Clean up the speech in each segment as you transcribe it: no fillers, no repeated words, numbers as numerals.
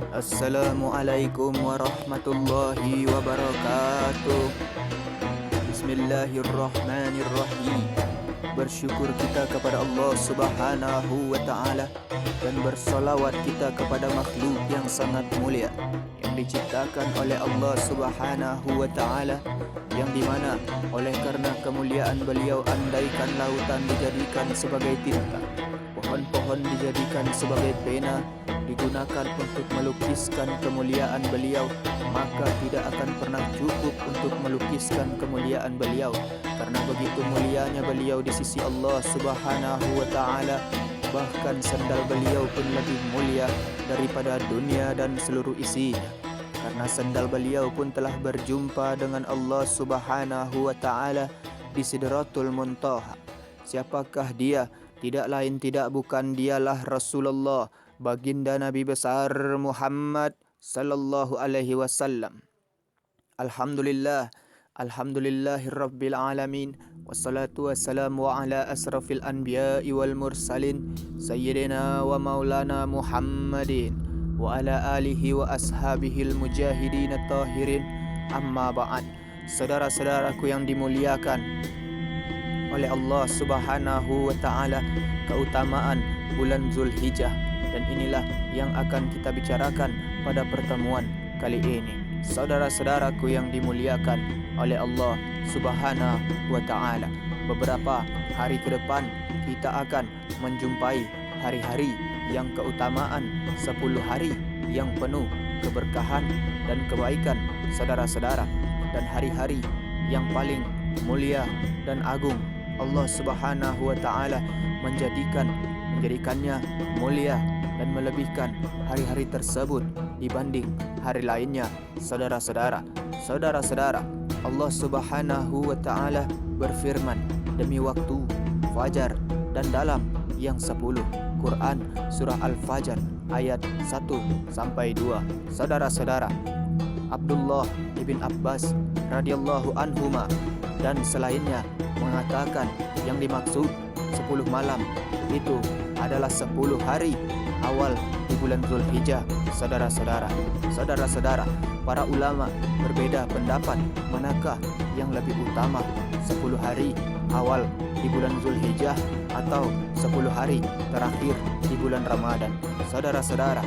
Assalamualaikum warahmatullahi wabarakatuh. Bismillahirrahmanirrahim. Bersyukur kita kepada Allah Subhanahu wa ta'ala, dan bersolawat kita kepada makhluk yang sangat mulia yang diciptakan oleh Allah Subhanahu wa ta'ala, yang dimana oleh karena kemuliaan beliau, andaikan lautan dijadikan sebagai tinta, pohon-pohon dijadikan sebagai pena, digunakan untuk melukiskan kemuliaan beliau, maka tidak akan pernah cukup untuk melukiskan kemuliaan beliau, karena begitu mulianya beliau di sisi Allah Subhanahu wa ta'ala. Bahkan sandal beliau pun lebih mulia daripada dunia dan seluruh isinya, karena sandal beliau pun telah berjumpa dengan Allah Subhanahu wa ta'ala di Sidratul Muntaha. Siapakah dia? Tidak lain tidak bukan dialah Rasulullah, baginda Nabi besar Muhammad sallallahu alaihi wasallam. Alhamdulillah, alhamdulillahirabbil alamin, wassalatu wassalamu ala asrafil anbiya'i wal mursalin, sayyidina wa maulana Muhammadin wa ala alihi wa ashabihil mujahidin at-tahirin. Amma ba'd. Saudara-saudaraku yang dimuliakan oleh Allah Subhanahu wa ta'ala, keutamaan bulan Zulhijjah, dan inilah yang akan kita bicarakan pada pertemuan kali ini. Saudara-saudaraku yang dimuliakan oleh Allah Subhanahu wa ta'ala, beberapa hari ke depan kita akan menjumpai hari-hari yang keutamaan, 10 hari yang penuh keberkahan dan kebaikan, saudara-saudara, dan hari-hari yang paling mulia dan agung. Allah Subhanahu wa ta'ala menjadikannya mulia dan melebihkan hari-hari tersebut dibanding hari lainnya. Saudara-saudara, Allah Subhanahu wa ta'ala berfirman demi waktu fajar dan dalam yang 10, Quran surah Al-Fajr ayat 1 sampai 2. Saudara-saudara, Abdullah ibn Abbas radhiyallahu anhuma dan selainnya mengatakan yang dimaksud 10 malam itu adalah 10 hari awal di bulan Zulhijjah. Saudara-saudara, para ulama berbeda pendapat manakah yang lebih utama, 10 hari awal di bulan Zulhijjah atau 10 hari terakhir di bulan Ramadan. Saudara-saudara,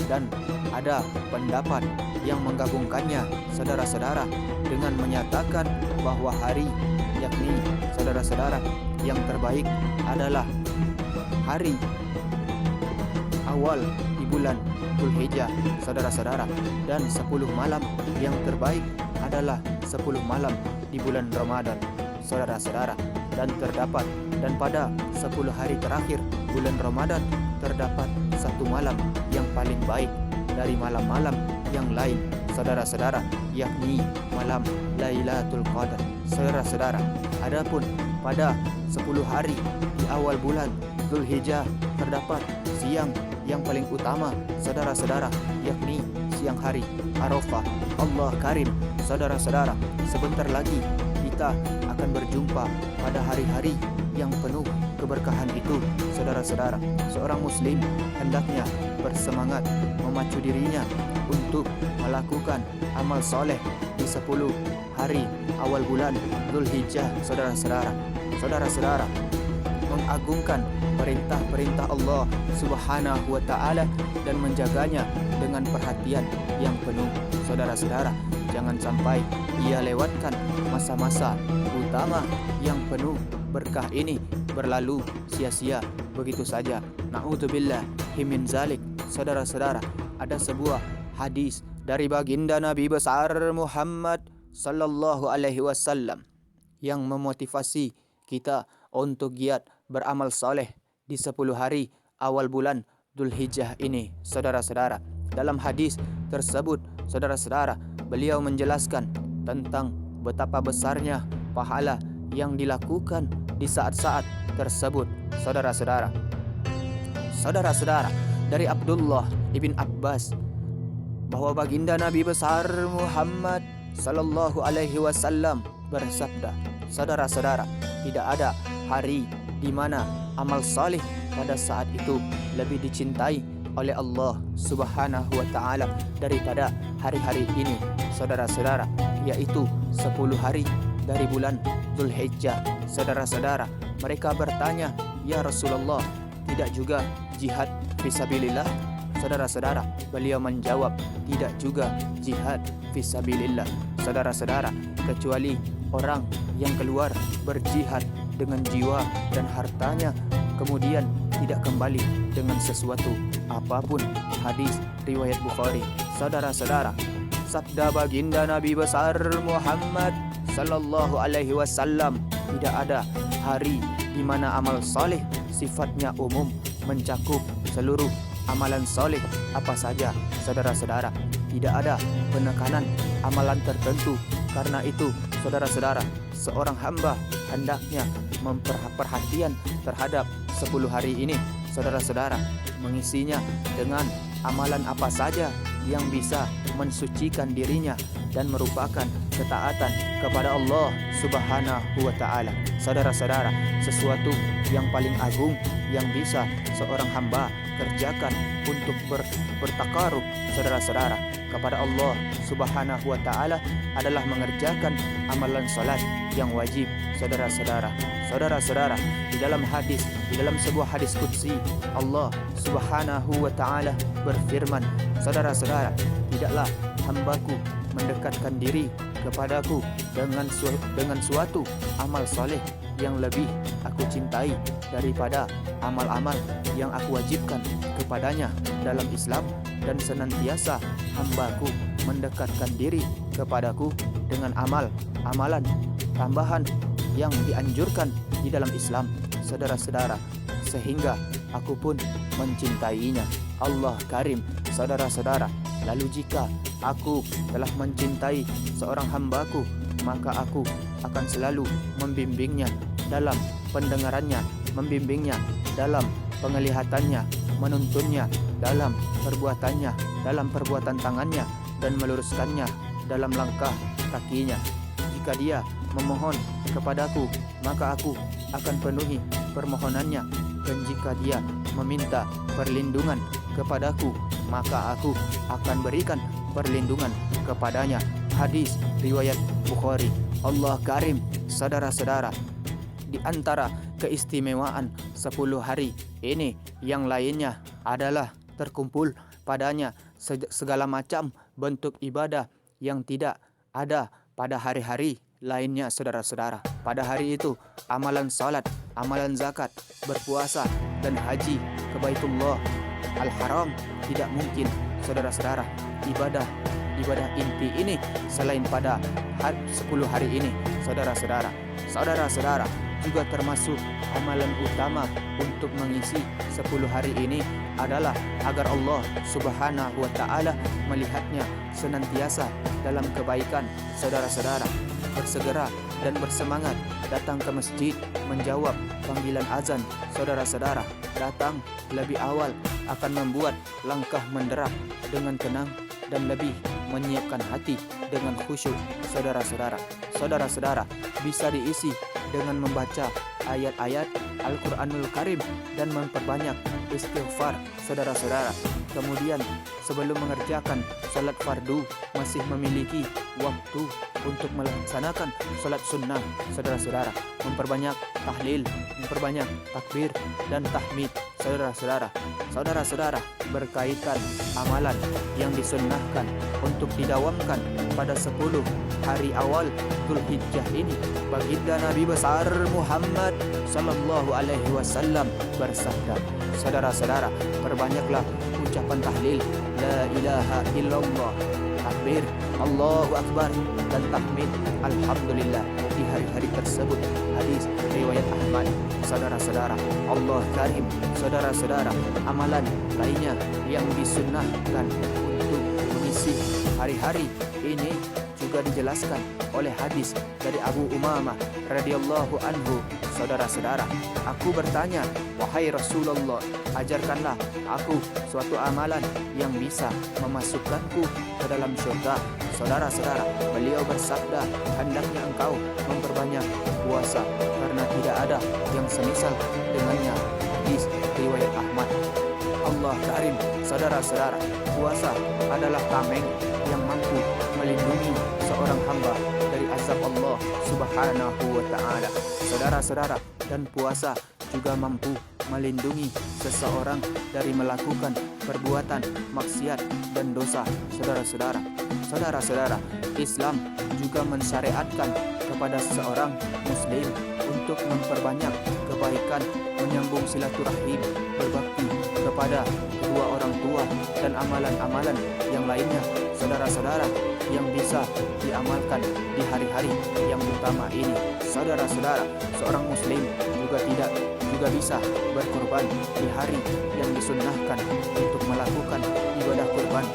dan ada pendapat yang menggabungkannya, saudara-saudara, dengan menyatakan bahwa hari, yakni saudara-saudara, yang terbaik adalah hari awal di bulan Zulhijjah, saudara-saudara, dan 10 malam yang terbaik adalah 10 malam di bulan Ramadan, saudara-saudara. Dan pada 10 hari terakhir bulan Ramadan terdapat 1 malam yang paling baik dari malam-malam yang lain, saudara-saudara, yakni malam Lailatul Qadar. Saudara-saudara, adapun pada 10 hari di awal bulan Zulhijjah terdapat siang yang paling utama, saudara-saudara, yakni siang hari Arafah. Allah karim, saudara-saudara, sebentar lagi kita akan berjumpa pada hari-hari yang penuh keberkahan itu, saudara-saudara. Seorang muslim hendaknya bersemangat memacu dirinya untuk melakukan amal soleh di 10 hari awal bulan Zulhijjah, saudara-saudara. Saudara-saudara, mengagungkan perintah-perintah Allah Subhanahu wa ta'ala dan menjaganya dengan perhatian yang penuh. Saudara-saudara, jangan sampai ia lewatkan masa-masa utama yang penuh berkah ini berlalu sia-sia begitu saja. Na'udzubillahi min zalik. Saudara-saudara, ada sebuah hadis dari baginda Nabi besar Muhammad sallallahu alaihi wasallam yang memotivasi kita untuk giat beramal soleh di 10 hari awal bulan Dzulhijjah ini, saudara-saudara. Dalam hadis tersebut, saudara-saudara, beliau menjelaskan tentang betapa besarnya pahala yang dilakukan di saat-saat tersebut, saudara-saudara. Saudara-saudara, dari Abdullah ibn Abbas bahwa baginda Nabi besar Muhammad sallallahu alaihi wasallam bersabda, saudara-saudara, tidak ada hari di mana amal salih pada saat itu lebih dicintai oleh Allah Subhanahu wa Ta'ala daripada hari-hari ini, saudara-saudara, yaitu 10 hari dari bulan Zulhijjah. Saudara-saudara, mereka bertanya, "Ya Rasulullah, tidak juga jihad fisabilillah?" Saudara-saudara, beliau menjawab, tidak juga jihad fisabilillah. Saudara-saudara, kecuali orang yang keluar berjihad dengan jiwa dan hartanya, kemudian tidak kembali dengan sesuatu apapun. Hadis riwayat Bukhari. Saudara-saudara, sabda baginda Nabi besar Muhammad sallallahu alaihi wasallam, tidak ada hari di mana amal saleh sifatnya umum, mencakup seluruh amalan soleh apa saja. Saudara-saudara, tidak ada penekanan amalan tertentu. Karena itu, saudara-saudara, seorang hamba hendaknya memperhatian terhadap 10 hari ini. Saudara-saudara, mengisinya dengan amalan apa saja yang bisa mensucikan dirinya dan merupakan ketaatan kepada Allah Subhanahu wa Ta'ala. Saudara-saudara, sesuatu yang paling agung yang bisa seorang hamba kerjakan untuk bertakarub, saudara-saudara, kepada Allah Subhanahu wa Ta'ala adalah mengerjakan amalan salat yang wajib. Saudara-saudara, saudara-saudara, di dalam sebuah hadis qudsi, Allah Subhanahu wa Ta'ala berfirman, saudara-saudara, tidaklah hambaku mendekatkan diri kepadaku dengan suatu amal soleh yang lebih aku cintai daripada amal-amal yang aku wajibkan kepadanya dalam Islam, dan senantiasa hambaku mendekatkan diri kepadaku dengan amalan tambahan yang dianjurkan di dalam Islam, saudara-saudara, sehingga aku pun mencintainya. Allah karim, saudara-saudara. Lalu jika aku telah mencintai seorang hambaku, maka aku akan selalu membimbingnya dalam pendengarannya, membimbingnya dalam penglihatannya, menuntunnya dalam perbuatannya, dalam perbuatan tangannya, dan meluruskannya dalam langkah kakinya. Jika dia memohon kepadaku, maka aku akan penuhi permohonannya, dan jika dia meminta perlindungan kepadaku, maka aku akan berikan perlindungan kepadanya. Hadis riwayat Bukhari. Allah karim, saudara-saudara, di antara keistimewaan 10 hari ini yang lainnya adalah terkumpul padanya segala macam bentuk ibadah yang tidak ada pada hari-hari lainnya, saudara-saudara. Pada hari itu, amalan salat, amalan zakat, berpuasa, dan haji ke Baitullah Al-Haram tidak mungkin, saudara-saudara. Ibadah inti ini selain pada 10 hari ini, saudara-saudara. Saudara-saudara, juga termasuk amalan utama untuk mengisi 10 hari ini adalah agar Allah Subhanahu wa Ta'ala melihatnya senantiasa dalam kebaikan. Saudara-saudara, bersegera dan bersemangat datang ke masjid menjawab panggilan azan. Saudara-saudara, datang lebih awal akan membuat langkah menderap dengan tenang dan lebih menyiapkan hati dengan khusyuk. Saudara-saudara, bisa diisi dengan membaca ayat-ayat Al-Quranul Karim dan memperbanyak istighfar, saudara-saudara. Kemudian sebelum mengerjakan salat fardu masih memiliki waktu untuk melaksanakan salat sunnah, saudara-saudara. Memperbanyak tahlil, memperbanyak takbir dan tahmid, saudara-saudara. Saudara-saudara, berkaitan amalan yang disunnahkan untuk didawamkan pada 10 hari awal Zulhijjah ini, baginda Nabi besar Muhammad sallallahu alaihi wasallam bersabda, saudara-saudara, perbanyaklah ucapan tahlil la ilaha illallah, takbir Allahu akbar, dan tahmid alhamdulillah di hari-hari tersebut. Hadis riwayat Ahmad. Saudara-saudara, Allah karim, saudara-saudara, amalan lainnya yang disunnahkan untuk mengisi hari-hari ini juga dijelaskan oleh hadis dari Abu Umamah radhiyallahu anhu. Saudara-saudara, aku bertanya, wahai Rasulullah, ajarkanlah aku suatu amalan yang bisa memasukkanku ke dalam syurga. Saudara-saudara, beliau bersabda, hendaknya engkau memperbanyak puasa karena tidak ada yang semisal dengannya. Hadis riwayat Ahmad. Allah karim. Saudara-saudara, puasa adalah tameng yang mampu melindungi seorang hamba dari azab Allah Subhanahu wa ta'ala. Saudara-saudara, dan puasa juga mampu melindungi seseorang dari melakukan perbuatan maksiat dan dosa. Saudara-saudara, Islam juga mensyariatkan kepada seorang muslim untuk memperbanyak kebaikan, menyambung silaturahim, berbakti kepada kedua orang tua, dan amalan-amalan yang lainnya, saudara-saudara, yang bisa diamalkan di hari-hari yang utama ini. Saudara-saudara, seorang muslim juga bisa berkorban di hari yang disunnahkan untuk melakukan ibadah kurban.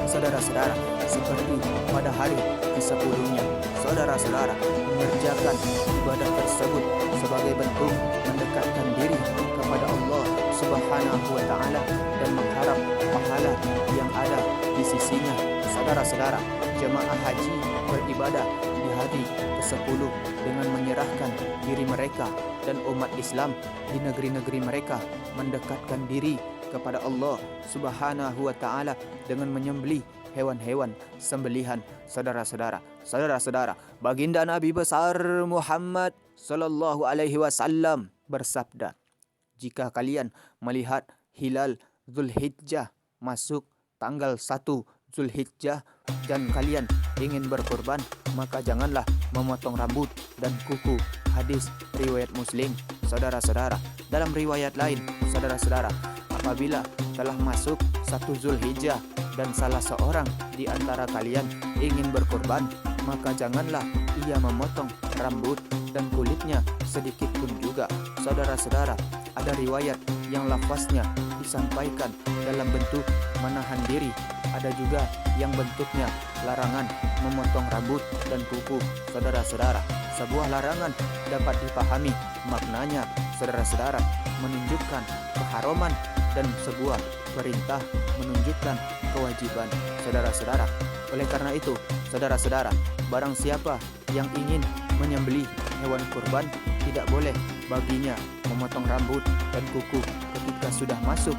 Saudara-saudara, seperti pada hari ke-10-nya, saudara-saudara mengerjakan ibadah tersebut sebagai bentuk mendekatkan diri kepada Allah Subhanahu wa ta'ala dan mengharap pahala yang ada di sisinya. Saudara-saudara, jemaah haji beribadah di hari ke-10 dengan menyerahkan diri mereka, dan umat Islam di negeri-negeri mereka mendekatkan diri kepada Allah Subhanahu wa ta'ala dengan menyembelih hewan-hewan sembelihan. Saudara-saudara, baginda Nabi besar Muhammad sallallahu alaihi wasallam bersabda, jika kalian melihat hilal Zulhijjah masuk tanggal 1 Zulhijjah dan kalian ingin berkorban, maka janganlah memotong rambut dan kuku. Hadis riwayat Muslim. Saudara-saudara, dalam riwayat lain, saudara-saudara, apabila telah masuk 1 Zulhijjah dan salah seorang di antara kalian ingin berkorban, maka janganlah ia memotong rambut dan kulitnya sedikit pun juga. Saudara-saudara, ada riwayat yang lafaznya disampaikan dalam bentuk menahan diri, ada juga yang bentuknya larangan memotong rambut dan kuku. Saudara-saudara, sebuah larangan dapat dipahami maknanya, saudara-saudara, menunjukkan keharaman, dan sebuah perintah menunjukkan kewajiban. Saudara-saudara, oleh karena itu, saudara-saudara, barang siapa yang ingin menyembelih hewan kurban, tidak boleh baginya memotong rambut dan kuku ketika sudah masuk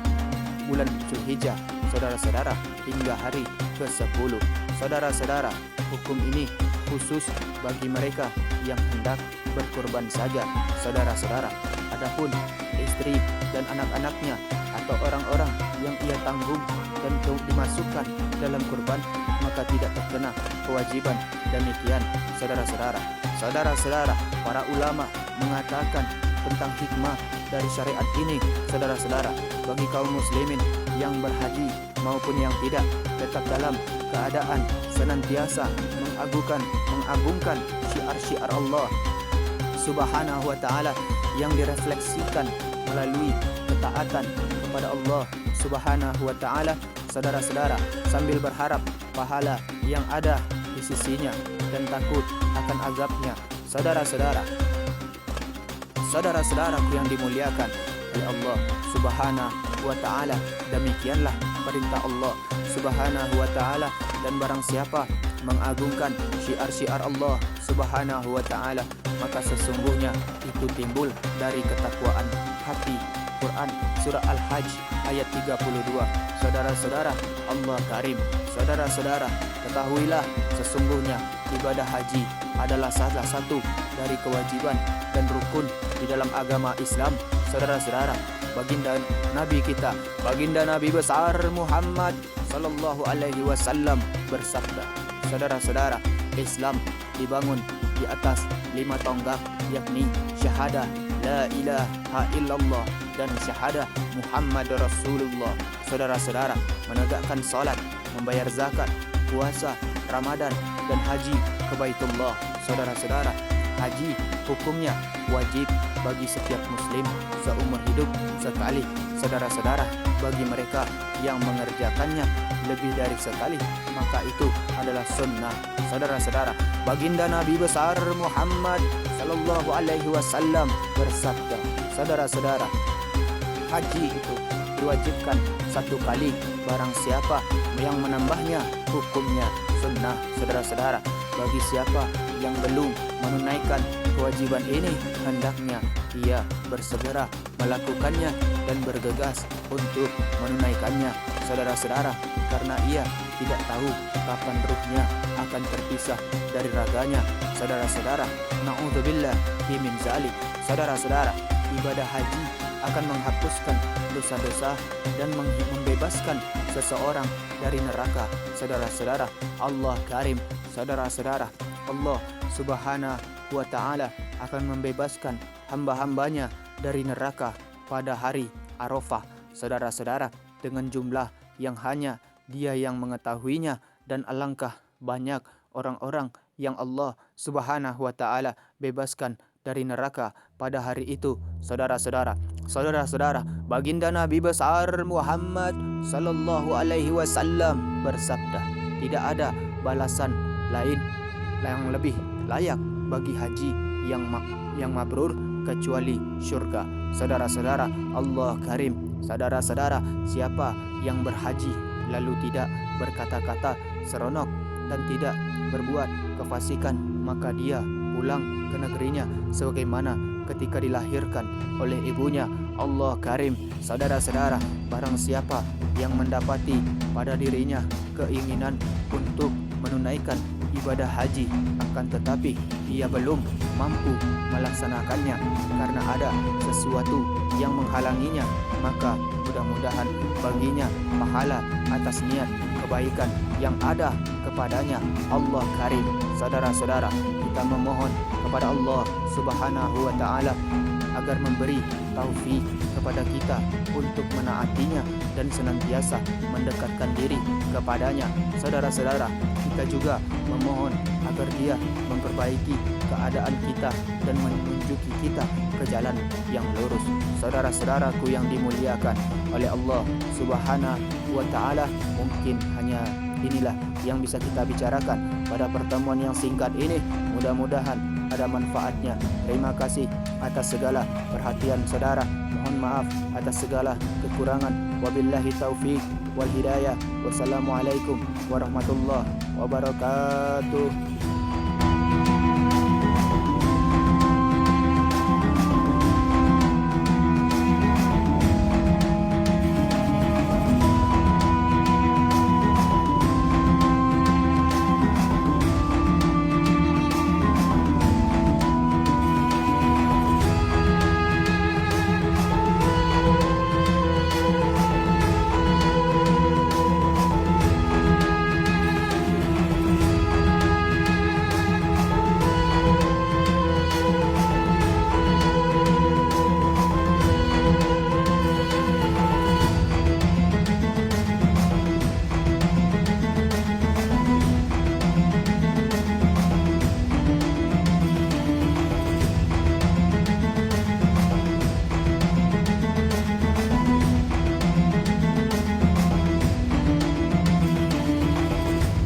bulan Zulhijjah, saudara-saudara, hingga hari ke-10. Saudara-saudara, hukum ini khusus bagi mereka yang hendak berkurban saja. Saudara-saudara, adapun istri dan anak-anaknya atau orang-orang yang ia tanggung dan dimasukkan dalam kurban, maka tidak terkena kewajiban demikian. Saudara-saudara, para ulama mengatakan tentang hikmah dari syariat ini, saudara-saudara, bagi kaum muslimin yang berhaji maupun yang tidak, tetap dalam keadaan senantiasa mengagungkan syiar-syiar Allah Subhanahu wa ta'ala yang direfleksikan melalui ketaatan kepada Allah Subhanahu wa ta'ala, saudara-saudara, sambil berharap pahala yang ada di sisinya dan takut akan azabnya. Saudara-saudaraku yang dimuliakan oleh Allah Subhanahu wa ta'ala, demikianlah perintah Allah Subhanahu wa ta'ala, dan barang siapa mengagungkan syiar-syiar Allah Subhanahu wa ta'ala, maka sesungguhnya itu timbul dari ketakwaan hati. Quran surah Al-Hajj ayat 32. Saudara-saudara, Allah karim. Saudara-saudara, ketahuilah sesungguhnya ibadah haji adalah salah satu dari kewajiban dan rukun di dalam agama Islam. Saudara-saudara, baginda Nabi kita, baginda Nabi besar Muhammad sallallahu alaihi wasallam bersabda, saudara-saudara, Islam dibangun di atas 5 tonggak, yakni syahadah la ilaha illallah dan syahadah Muhammad Rasulullah. Saudara-saudara, menegakkan salat, membayar zakat, puasa, Ramadan, dan haji ke Baitullah. Saudara-saudara, haji hukumnya wajib bagi setiap muslim seumur hidup sekali. Saudara-saudara, bagi mereka yang mengerjakannya lebih dari sekali, maka itu adalah sunnah. Saudara-saudara, baginda Nabi besar Muhammad sallallahu alaihi wasallam bersabda, saudara-saudara, haji itu diwajibkan 1 kali, barang siapa yang menambahnya hukumnya sunnah. Saudara-saudara, bagi siapa yang belum menunaikan kewajiban ini hendaknya ia bersegera melakukannya dan bergegas untuk menunaikannya, saudara-saudara, karena ia tidak tahu kapan ruhnya akan terpisah dari raganya, saudara-saudara. Na'udzubillah min zalik. Saudara-saudara, ibadah haji akan menghapuskan dosa-dosa dan membebaskan seseorang dari neraka, saudara-saudara. Allah karim, saudara-saudara. Allah subhanahu wa ta'ala akan membebaskan hamba-hambanya dari neraka pada hari Arafah, saudara-saudara, dengan jumlah yang hanya Dia yang mengetahuinya, dan alangkah banyak orang-orang yang Allah subhanahu wa ta'ala bebaskan dari neraka pada hari itu, saudara-saudara. Saudara-saudara, baginda Nabi besar Muhammad sallallahu alaihi wasallam bersabda, tidak ada balasan lain yang lebih layak bagi haji yang mabrur kecuali syurga, saudara-saudara. Allah karim, saudara-saudara, siapa yang berhaji lalu tidak berkata-kata seronok dan tidak berbuat kefasikan, maka dia pulang ke negerinya sebagaimana ketika dilahirkan oleh ibunya. Allah karim, saudara-saudara, barang siapa yang mendapati pada dirinya keinginan untuk menunaikan ibadah haji, akan tetapi ia belum mampu melaksanakannya karena ada sesuatu yang menghalanginya, maka mudah-mudahan baginya pahala atas niat kebaikan yang ada kepadanya. Allah karim, saudara-saudara, kita memohon kepada Allah subhanahu wa ta'ala agar memberi taufik kepada kita untuk menaatinya dan senantiasa mendekatkan diri kepadanya, saudara-saudara. Kita juga memohon agar Dia memperbaiki keadaan kita dan menunjuki kita ke jalan yang lurus, saudara-saudaraku yang dimuliakan oleh Allah subhanahu wa ta'ala. Mungkin hanya inilah yang bisa kita bicarakan pada pertemuan yang singkat ini. Mudah-mudahan ada manfaatnya. Terima kasih atas segala perhatian saudara. Mohon maaf atas segala kekurangan. Wabillahi taufik wal hidayah. Wassalamualaikum warahmatullahi wabarakatuh.